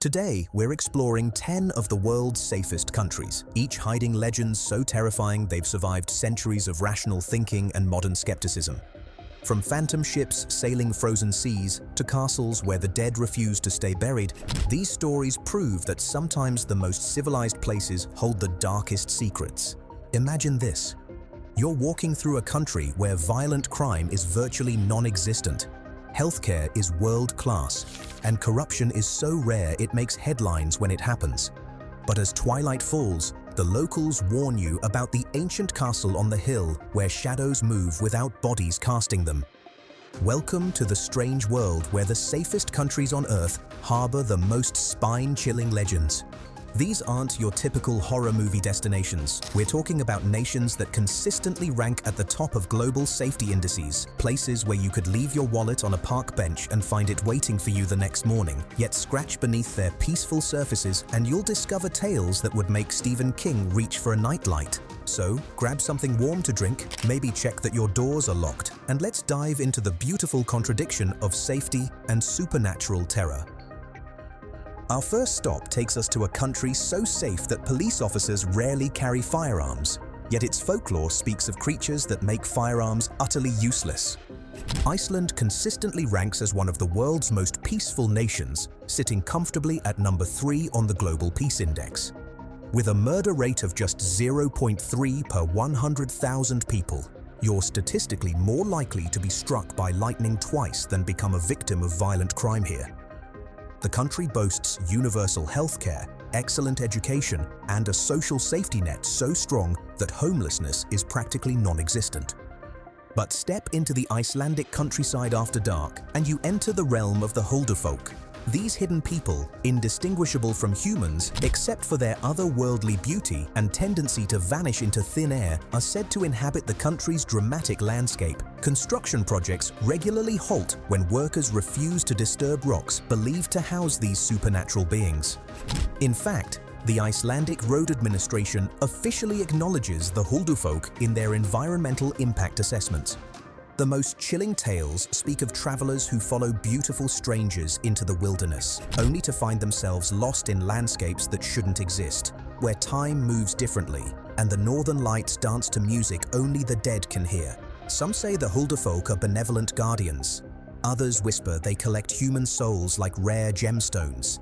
Today, we're exploring 10 of the world's safest countries, each hiding legends so terrifying they've survived centuries of rational thinking and modern skepticism. From phantom ships sailing frozen seas to castles where the dead refuse to stay buried, these stories prove that sometimes the most civilized places hold the darkest secrets. Imagine this. You're walking through a country where violent crime is virtually non-existent. Healthcare is world-class, and corruption is so rare it makes headlines when it happens. But as twilight falls, the locals warn you about the ancient castle on the hill where shadows move without bodies casting them. Welcome to the strange world where the safest countries on Earth harbor the most spine-chilling legends. These aren't your typical horror movie destinations. We're talking about nations that consistently rank at the top of global safety indices, places where you could leave your wallet on a park bench and find it waiting for you the next morning, yet scratch beneath their peaceful surfaces and you'll discover tales that would make Stephen King reach for a nightlight. So, grab something warm to drink, maybe check that your doors are locked, and let's dive into the beautiful contradiction of safety and supernatural terror. Our first stop takes us to a country so safe that police officers rarely carry firearms, yet its folklore speaks of creatures that make firearms utterly useless. Iceland consistently ranks as one of the world's most peaceful nations, sitting comfortably at number 3 on the Global Peace Index. With a murder rate of just 0.3 per 100,000 people, you're statistically more likely to be struck by lightning twice than become a victim of violent crime here. The country boasts universal healthcare, excellent education, and a social safety net so strong that homelessness is practically non-existent. But step into the Icelandic countryside after dark, and you enter the realm of the Huldufolk. These hidden people, indistinguishable from humans except for their otherworldly beauty and tendency to vanish into thin air, are said to inhabit the country's dramatic landscape. Construction projects regularly halt when workers refuse to disturb rocks believed to house these supernatural beings. In fact, the Icelandic Road Administration officially acknowledges the Huldufolk in their environmental impact assessments. The most chilling tales speak of travelers who follow beautiful strangers into the wilderness, only to find themselves lost in landscapes that shouldn't exist, where time moves differently, and the northern lights dance to music only the dead can hear. Some say the Huldufolk are benevolent guardians. Others whisper they collect human souls like rare gemstones.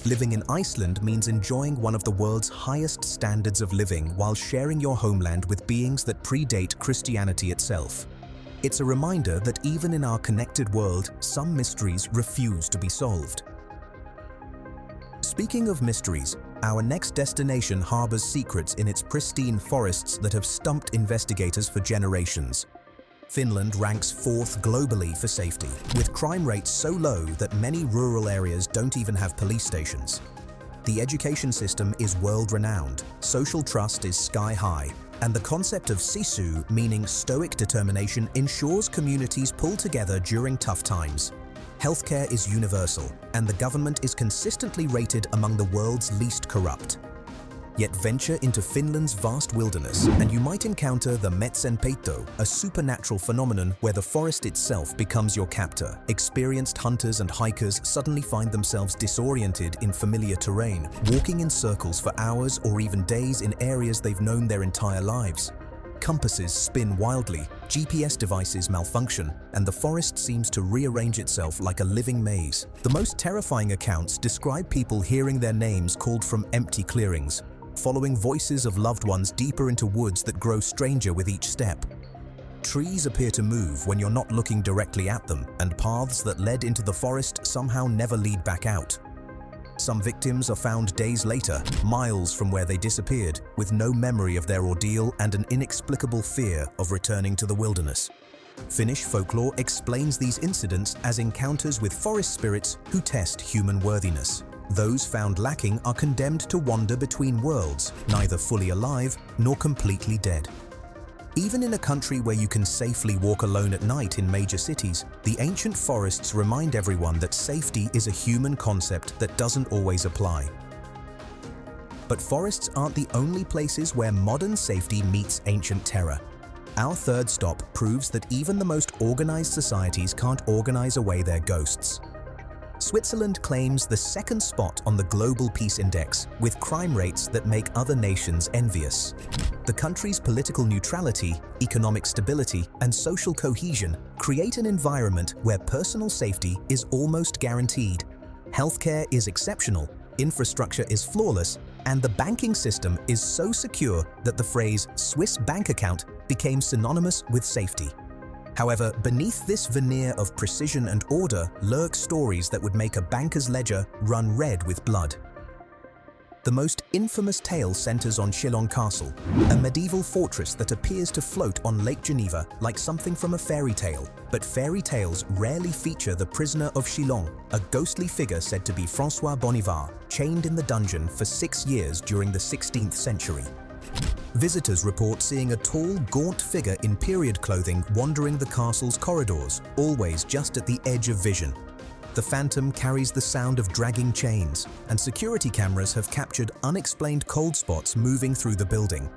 Living in Iceland means enjoying one of the world's highest standards of living while sharing your homeland with beings that predate Christianity itself. It's a reminder that even in our connected world, some mysteries refuse to be solved. Speaking of mysteries, our next destination harbors secrets in its pristine forests that have stumped investigators for generations. Finland ranks 4th globally for safety, with crime rates so low that many rural areas don't even have police stations. The education system is world-renowned, social trust is sky-high, and the concept of sisu, meaning stoic determination, ensures communities pull together during tough times. Healthcare is universal, and the government is consistently rated among the world's least corrupt. Yet venture into Finland's vast wilderness, and you might encounter the metsenpeitto, a supernatural phenomenon where the forest itself becomes your captor. Experienced hunters and hikers suddenly find themselves disoriented in familiar terrain, walking in circles for hours or even days in areas they've known their entire lives. Compasses spin wildly, GPS devices malfunction, and the forest seems to rearrange itself like a living maze. The most terrifying accounts describe people hearing their names called from empty clearings, following voices of loved ones deeper into woods that grow stranger with each step. Trees appear to move when you're not looking directly at them, and paths that led into the forest somehow never lead back out. Some victims are found days later, miles from where they disappeared, with no memory of their ordeal and an inexplicable fear of returning to the wilderness. Finnish folklore explains these incidents as encounters with forest spirits who test human worthiness. Those found lacking are condemned to wander between worlds, neither fully alive nor completely dead. Even in a country where you can safely walk alone at night in major cities, the ancient forests remind everyone that safety is a human concept that doesn't always apply. But forests aren't the only places where modern safety meets ancient terror. Our third stop proves that even the most organized societies can't organize away their ghosts. Switzerland claims the second spot on the Global Peace Index, with crime rates that make other nations envious. The country's political neutrality, economic stability, and social cohesion create an environment where personal safety is almost guaranteed. Healthcare is exceptional, infrastructure is flawless, and the banking system is so secure that the phrase "Swiss bank account" became synonymous with safety. However, beneath this veneer of precision and order lurk stories that would make a banker's ledger run red with blood. The most infamous tale centers on Chillon Castle, a medieval fortress that appears to float on Lake Geneva like something from a fairy tale. But fairy tales rarely feature the prisoner of Chillon, a ghostly figure said to be François Bonivard, chained in the dungeon for 6 years during the 16th century. Visitors report seeing a tall, gaunt figure in period clothing wandering the castle's corridors, always just at the edge of vision. The phantom carries the sound of dragging chains, and security cameras have captured unexplained cold spots moving through the building.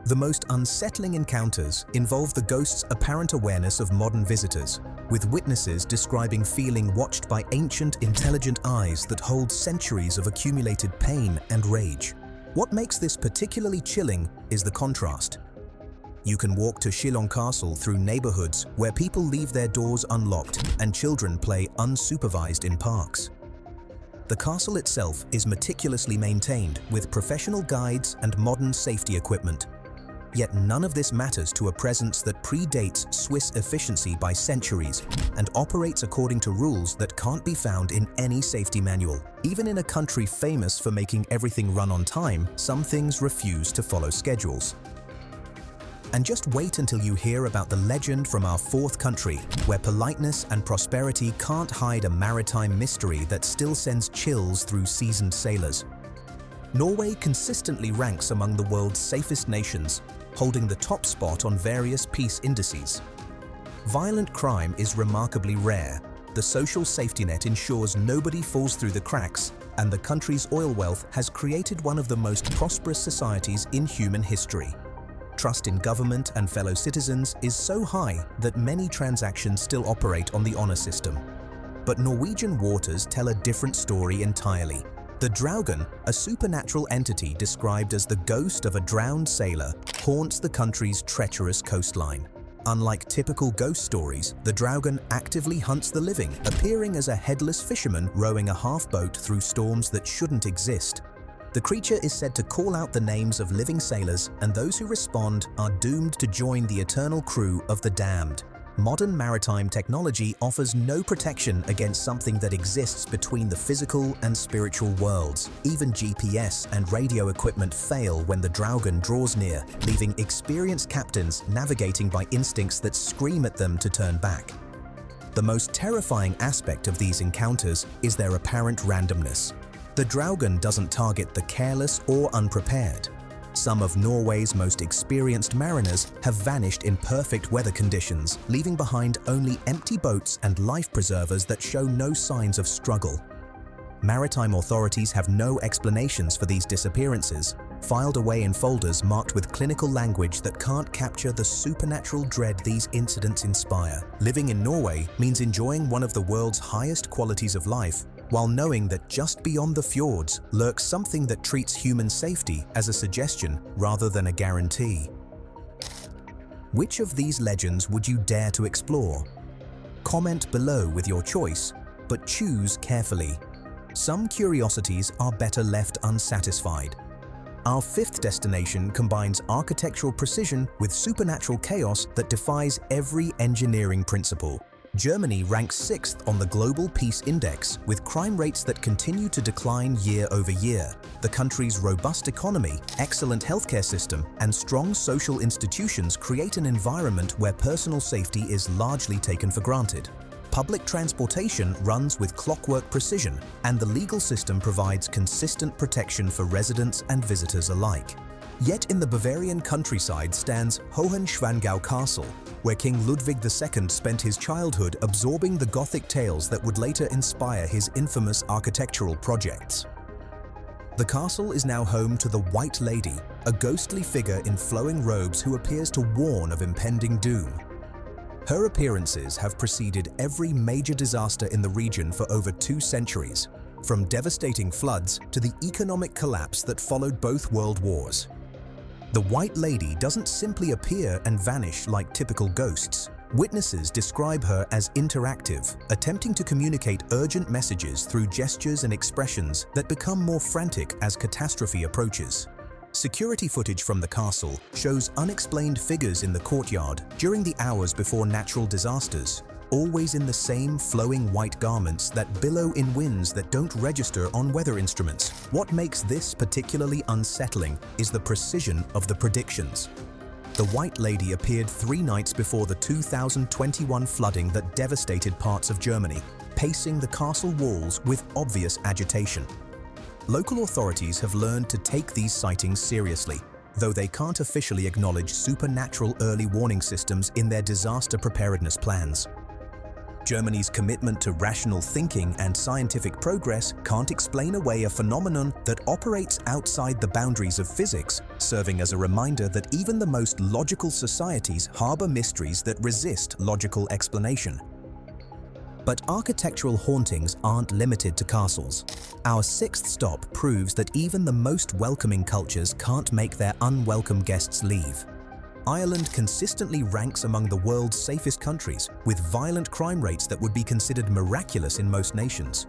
The most unsettling encounters involve the ghost's apparent awareness of modern visitors, with witnesses describing feeling watched by ancient, intelligent eyes that hold centuries of accumulated pain and rage. What makes this particularly chilling is the contrast. You can walk to Chillon Castle through neighborhoods where people leave their doors unlocked and children play unsupervised in parks. The castle itself is meticulously maintained with professional guides and modern safety equipment. Yet none of this matters to a presence that predates Swiss efficiency by centuries and operates according to rules that can't be found in any safety manual. Even in a country famous for making everything run on time, some things refuse to follow schedules. And just wait until you hear about the legend from our fourth country, where politeness and prosperity can't hide a maritime mystery that still sends chills through seasoned sailors. Norway consistently ranks among the world's safest nations, holding the top spot on various peace indices. Violent crime is remarkably rare. The social safety net ensures nobody falls through the cracks, and the country's oil wealth has created one of the most prosperous societies in human history. Trust in government and fellow citizens is so high that many transactions still operate on the honor system. But Norwegian waters tell a different story entirely. The Draugen, a supernatural entity described as the ghost of a drowned sailor, haunts the country's treacherous coastline. Unlike typical ghost stories, the Draugen actively hunts the living, appearing as a headless fisherman rowing a half-boat through storms that shouldn't exist. The creature is said to call out the names of living sailors, and those who respond are doomed to join the eternal crew of the damned. Modern maritime technology offers no protection against something that exists between the physical and spiritual worlds. Even GPS and radio equipment fail when the Draugen draws near, leaving experienced captains navigating by instincts that scream at them to turn back. The most terrifying aspect of these encounters is their apparent randomness. The Draugen doesn't target the careless or unprepared. Some of Norway's most experienced mariners have vanished in perfect weather conditions, leaving behind only empty boats and life preservers that show no signs of struggle. Maritime authorities have no explanations for these disappearances, filed away in folders marked with clinical language that can't capture the supernatural dread these incidents inspire. Living in Norway means enjoying one of the world's highest qualities of life, while knowing that just beyond the fjords lurks something that treats human safety as a suggestion rather than a guarantee. Which of these legends would you dare to explore? Comment below with your choice, but choose carefully. Some curiosities are better left unsatisfied. Our fifth destination combines architectural precision with supernatural chaos that defies every engineering principle. Germany ranks 6th on the Global Peace Index, with crime rates that continue to decline year over year. The country's robust economy, excellent healthcare system, and strong social institutions create an environment where personal safety is largely taken for granted. Public transportation runs with clockwork precision, and the legal system provides consistent protection for residents and visitors alike. Yet in the Bavarian countryside stands Hohenschwangau Castle, where King Ludwig II spent his childhood absorbing the Gothic tales that would later inspire his infamous architectural projects. The castle is now home to the White Lady, a ghostly figure in flowing robes who appears to warn of impending doom. Her appearances have preceded every major disaster in the region for over 2 centuries, from devastating floods to the economic collapse that followed both world wars. The White Lady doesn't simply appear and vanish like typical ghosts. Witnesses describe her as interactive, attempting to communicate urgent messages through gestures and expressions that become more frantic as catastrophe approaches. Security footage from the castle shows unexplained figures in the courtyard during the hours before natural disasters, always in the same flowing white garments that billow in winds that don't register on weather instruments. What makes this particularly unsettling is the precision of the predictions. The White Lady appeared 3 nights before the 2021 flooding that devastated parts of Germany, pacing the castle walls with obvious agitation. Local authorities have learned to take these sightings seriously, though they can't officially acknowledge supernatural early warning systems in their disaster preparedness plans. Germany's commitment to rational thinking and scientific progress can't explain away a phenomenon that operates outside the boundaries of physics, serving as a reminder that even the most logical societies harbor mysteries that resist logical explanation. But architectural hauntings aren't limited to castles. Our 6th stop proves that even the most welcoming cultures can't make their unwelcome guests leave. Ireland consistently ranks among the world's safest countries, with violent crime rates that would be considered miraculous in most nations.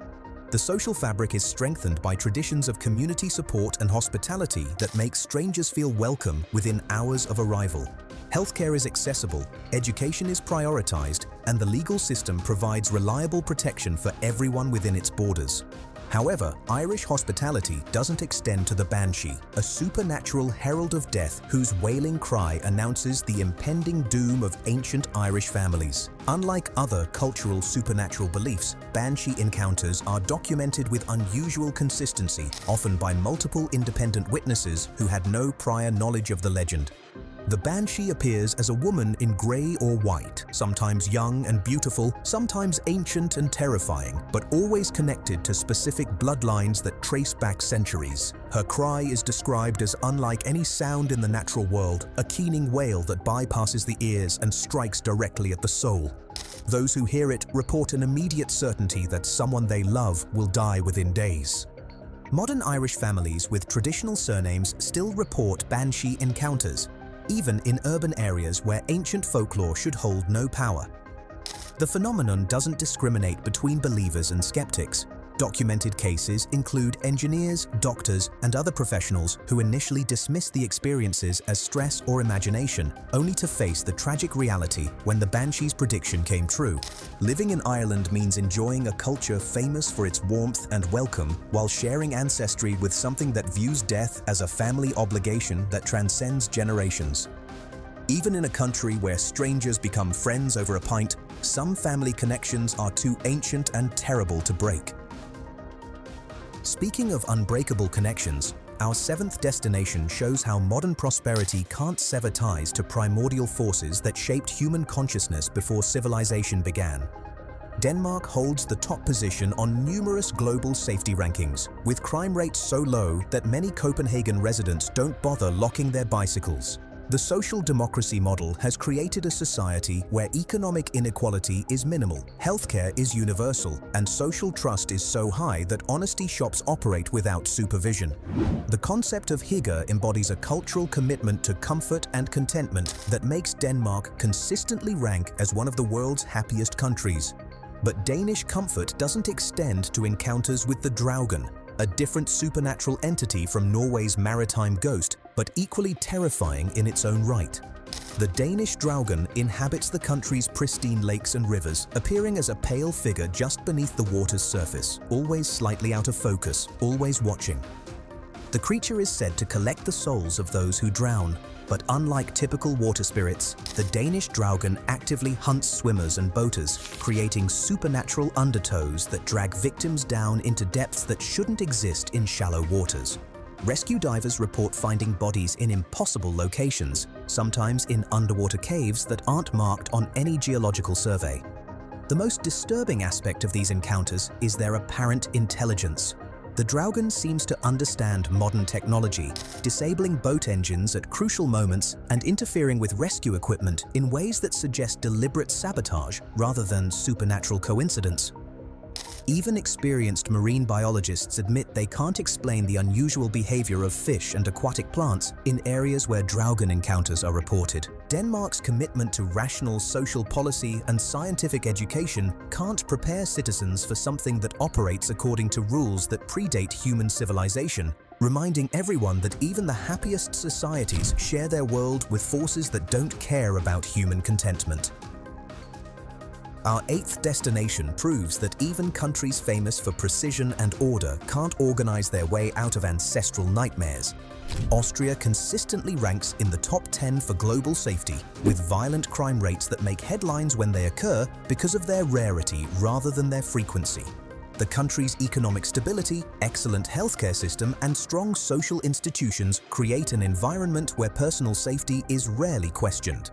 The social fabric is strengthened by traditions of community support and hospitality that make strangers feel welcome within hours of arrival. Healthcare is accessible, education is prioritized, and the legal system provides reliable protection for everyone within its borders. However, Irish hospitality doesn't extend to the Banshee, a supernatural herald of death whose wailing cry announces the impending doom of ancient Irish families. Unlike other cultural supernatural beliefs, Banshee encounters are documented with unusual consistency, often by multiple independent witnesses who had no prior knowledge of the legend. The Banshee appears as a woman in grey or white, sometimes young and beautiful, sometimes ancient and terrifying, but always connected to specific bloodlines that trace back centuries. Her cry is described as unlike any sound in the natural world, a keening wail that bypasses the ears and strikes directly at the soul. Those who hear it report an immediate certainty that someone they love will die within days. Modern Irish families with traditional surnames still report Banshee encounters, even in urban areas where ancient folklore should hold no power. The phenomenon doesn't discriminate between believers and skeptics. Documented cases include engineers, doctors, and other professionals who initially dismissed the experiences as stress or imagination, only to face the tragic reality when the Banshee's prediction came true. Living in Ireland means enjoying a culture famous for its warmth and welcome, while sharing ancestry with something that views death as a family obligation that transcends generations. Even in a country where strangers become friends over a pint, some family connections are too ancient and terrible to break. Speaking of unbreakable connections, our 7th destination shows how modern prosperity can't sever ties to primordial forces that shaped human consciousness before civilization began. Denmark holds the top position on numerous global safety rankings, with crime rates so low that many Copenhagen residents don't bother locking their bicycles. The social democracy model has created a society where economic inequality is minimal, healthcare is universal, and social trust is so high that honesty shops operate without supervision. The concept of hygge embodies a cultural commitment to comfort and contentment that makes Denmark consistently rank as one of the world's happiest countries. But Danish comfort doesn't extend to encounters with the Draugen, a different supernatural entity from Norway's maritime ghost, but equally terrifying in its own right. The Danish Draugen inhabits the country's pristine lakes and rivers, appearing as a pale figure just beneath the water's surface, always slightly out of focus, always watching. The creature is said to collect the souls of those who drown, but unlike typical water spirits, the Danish Draugen actively hunts swimmers and boaters, creating supernatural undertows that drag victims down into depths that shouldn't exist in shallow waters. Rescue divers report finding bodies in impossible locations, sometimes in underwater caves that aren't marked on any geological survey. The most disturbing aspect of these encounters is their apparent intelligence. The Draugen seems to understand modern technology, disabling boat engines at crucial moments and interfering with rescue equipment in ways that suggest deliberate sabotage rather than supernatural coincidence. Even experienced marine biologists admit they can't explain the unusual behavior of fish and aquatic plants in areas where Draugen encounters are reported. Denmark's commitment to rational social policy and scientific education can't prepare citizens for something that operates according to rules that predate human civilization, reminding everyone that even the happiest societies share their world with forces that don't care about human contentment. Our 8th destination proves that even countries famous for precision and order can't organize their way out of ancestral nightmares. Austria consistently ranks in the top 10 for global safety, with violent crime rates that make headlines when they occur because of their rarity rather than their frequency. The country's economic stability, excellent healthcare system, and strong social institutions create an environment where personal safety is rarely questioned.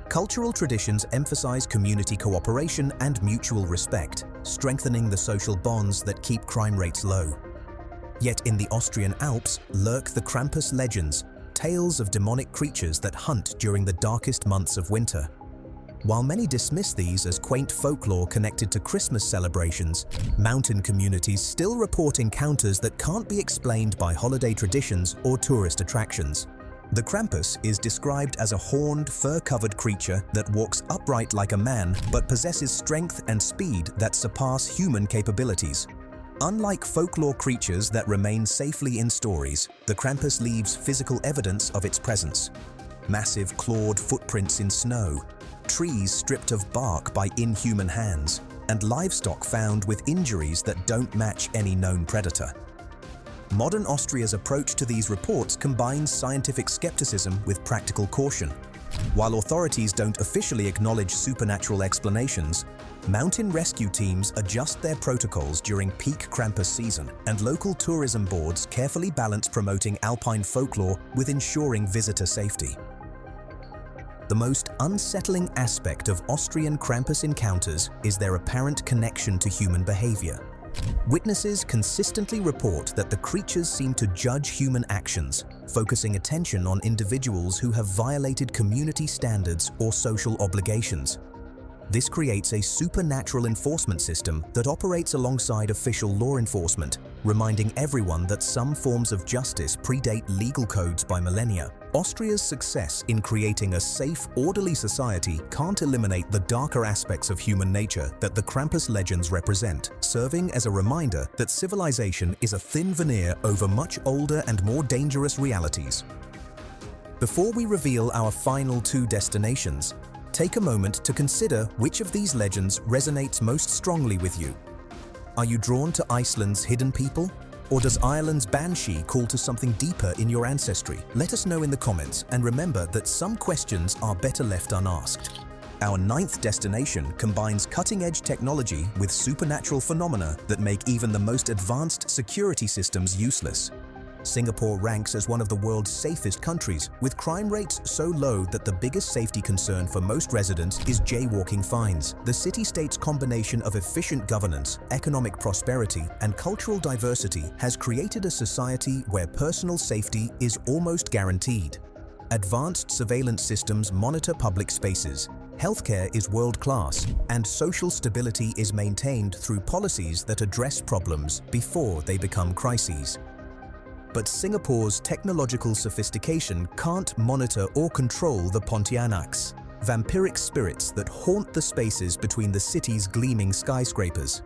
Cultural traditions emphasize community cooperation and mutual respect, strengthening the social bonds that keep crime rates low. Yet in the Austrian Alps lurk the Krampus legends, tales of demonic creatures that hunt during the darkest months of winter. While many dismiss these as quaint folklore connected to Christmas celebrations, mountain communities still report encounters that can't be explained by holiday traditions or tourist attractions. The Krampus is described as a horned, fur-covered creature that walks upright like a man but possesses strength and speed that surpass human capabilities. Unlike folklore creatures that remain safely in stories, the Krampus leaves physical evidence of its presence. Massive clawed footprints in snow, trees stripped of bark by inhuman hands, and livestock found with injuries that don't match any known predator. Modern Austria's approach to these reports combines scientific skepticism with practical caution. While authorities don't officially acknowledge supernatural explanations, mountain rescue teams adjust their protocols during peak Krampus season, and local tourism boards carefully balance promoting alpine folklore with ensuring visitor safety. The most unsettling aspect of Austrian Krampus encounters is their apparent connection to human behavior. Witnesses consistently report that the creatures seem to judge human actions, focusing attention on individuals who have violated community standards or social obligations. This creates a supernatural enforcement system that operates alongside official law enforcement, reminding everyone that some forms of justice predate legal codes by millennia. Austria's success in creating a safe, orderly society can't eliminate the darker aspects of human nature that the Krampus legends represent, serving as a reminder that civilization is a thin veneer over much older and more dangerous realities. Before we reveal our final 2 destinations, take a moment to consider which of these legends resonates most strongly with you. Are you drawn to Iceland's hidden people? Or does Ireland's banshee call to something deeper in your ancestry? Let us know in the comments, and remember that some questions are better left unasked. Our 9th destination combines cutting-edge technology with supernatural phenomena that make even the most advanced security systems useless. Singapore ranks as one of the world's safest countries, with crime rates so low that the biggest safety concern for most residents is jaywalking fines. The city-state's combination of efficient governance, economic prosperity, and cultural diversity has created a society where personal safety is almost guaranteed. Advanced surveillance systems monitor public spaces, healthcare is world-class, and social stability is maintained through policies that address problems before they become crises. But Singapore's technological sophistication can't monitor or control the Pontianaks, vampiric spirits that haunt the spaces between the city's gleaming skyscrapers.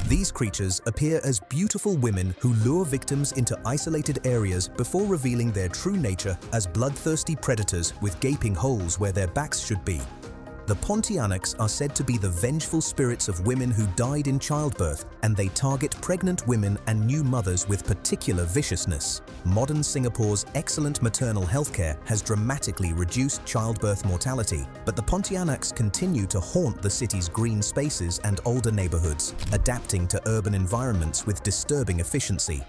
These creatures appear as beautiful women who lure victims into isolated areas before revealing their true nature as bloodthirsty predators with gaping holes where their backs should be. The Pontianaks are said to be the vengeful spirits of women who died in childbirth, and they target pregnant women and new mothers with particular viciousness. Modern Singapore's excellent maternal healthcare has dramatically reduced childbirth mortality, but the Pontianaks continue to haunt the city's green spaces and older neighborhoods, adapting to urban environments with disturbing efficiency.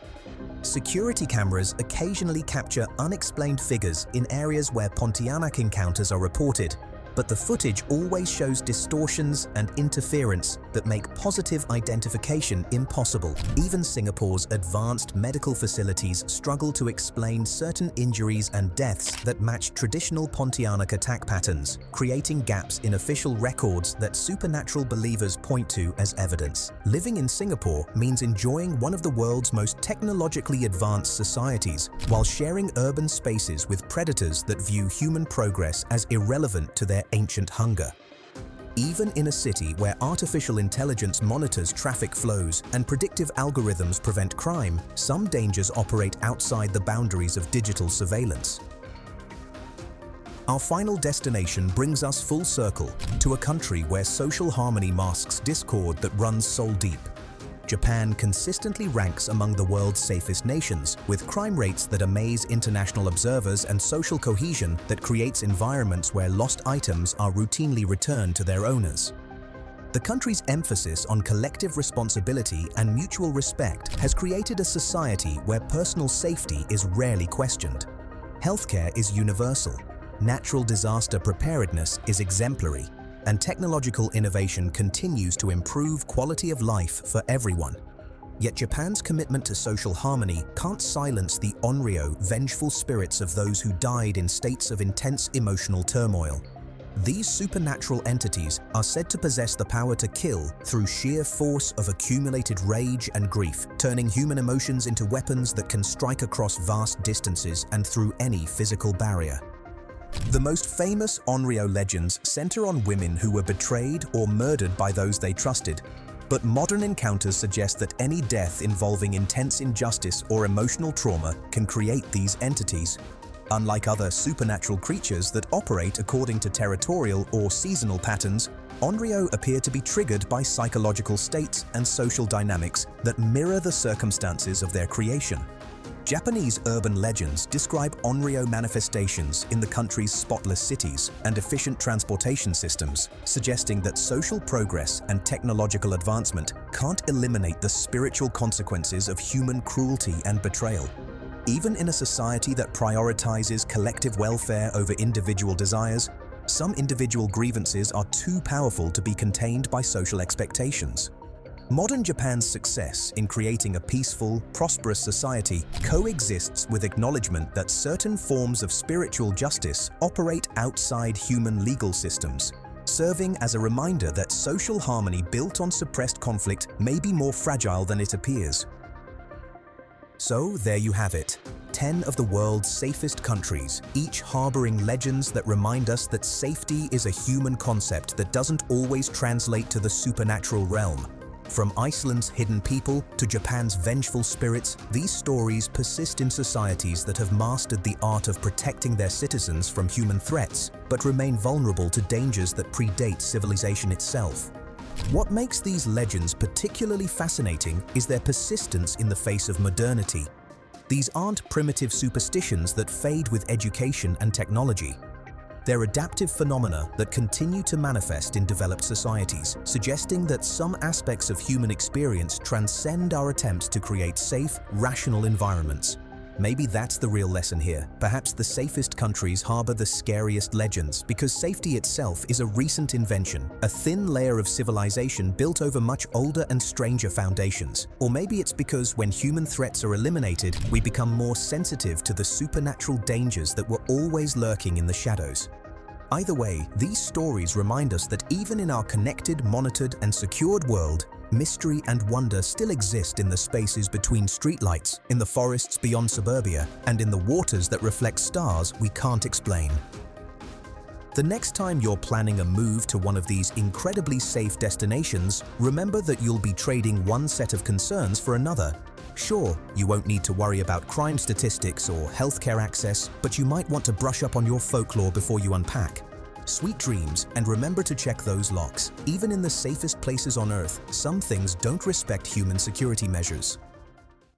Security cameras occasionally capture unexplained figures in areas where Pontianak encounters are reported. but the footage always shows distortions and interference that make positive identification impossible. Even Singapore's advanced medical facilities struggle to explain certain injuries and deaths that match traditional Pontianak attack patterns, creating gaps in official records that supernatural believers point to as evidence. Living in Singapore means enjoying one of the world's most technologically advanced societies, while sharing urban spaces with predators that view human progress as irrelevant to their ancient hunger. Even in a city where artificial intelligence monitors traffic flows and predictive algorithms prevent crime, some dangers operate outside the boundaries of digital surveillance. Our final destination brings us full circle to a country where social harmony masks discord that runs soul deep. Japan consistently ranks among the world's safest nations, with crime rates that amaze international observers and social cohesion that creates environments where lost items are routinely returned to their owners. The country's emphasis on collective responsibility and mutual respect has created a society where personal safety is rarely questioned. Healthcare is universal, natural disaster preparedness is exemplary, and technological innovation continues to improve quality of life for everyone. Yet Japan's commitment to social harmony can't silence the onryo, vengeful spirits of those who died in states of intense emotional turmoil. These supernatural entities are said to possess the power to kill through sheer force of accumulated rage and grief, turning human emotions into weapons that can strike across vast distances and through any physical barrier. The most famous onryo legends center on women who were betrayed or murdered by those they trusted, but modern encounters suggest that any death involving intense injustice or emotional trauma can create these entities. Unlike other supernatural creatures that operate according to territorial or seasonal patterns, onryo appear to be triggered by psychological states and social dynamics that mirror the circumstances of their creation. Japanese urban legends describe onryo manifestations in the country's spotless cities and efficient transportation systems, suggesting that social progress and technological advancement can't eliminate the spiritual consequences of human cruelty and betrayal. Even in a society that prioritizes collective welfare over individual desires, some individual grievances are too powerful to be contained by social expectations. Modern Japan's success in creating a peaceful, prosperous society coexists with acknowledgement that certain forms of spiritual justice operate outside human legal systems, serving as a reminder that social harmony built on suppressed conflict may be more fragile than it appears. So there you have it, 10 of the world's safest countries, each harboring legends that remind us that safety is a human concept that doesn't always translate to the supernatural realm. From Iceland's hidden people to Japan's vengeful spirits, these stories persist in societies that have mastered the art of protecting their citizens from human threats, but remain vulnerable to dangers that predate civilization itself. What makes these legends particularly fascinating is their persistence in the face of modernity. These aren't primitive superstitions that fade with education and technology. They're adaptive phenomena that continue to manifest in developed societies, suggesting that some aspects of human experience transcend our attempts to create safe, rational environments. Maybe that's the real lesson here. Perhaps the safest countries harbor the scariest legends because safety itself is a recent invention, a thin layer of civilization built over much older and stranger foundations. Or maybe it's because when human threats are eliminated, we become more sensitive to the supernatural dangers that were always lurking in the shadows. Either way, these stories remind us that even in our connected, monitored, and secured world, mystery and wonder still exist in the spaces between streetlights, in the forests beyond suburbia, and in the waters that reflect stars we can't explain. The next time you're planning a move to one of these incredibly safe destinations, remember that you'll be trading one set of concerns for another. Sure, you won't need to worry about crime statistics or healthcare access, but you might want to brush up on your folklore before you unpack. Sweet dreams, and remember to check those locks. Even in the safest places on Earth, some things don't respect human security measures.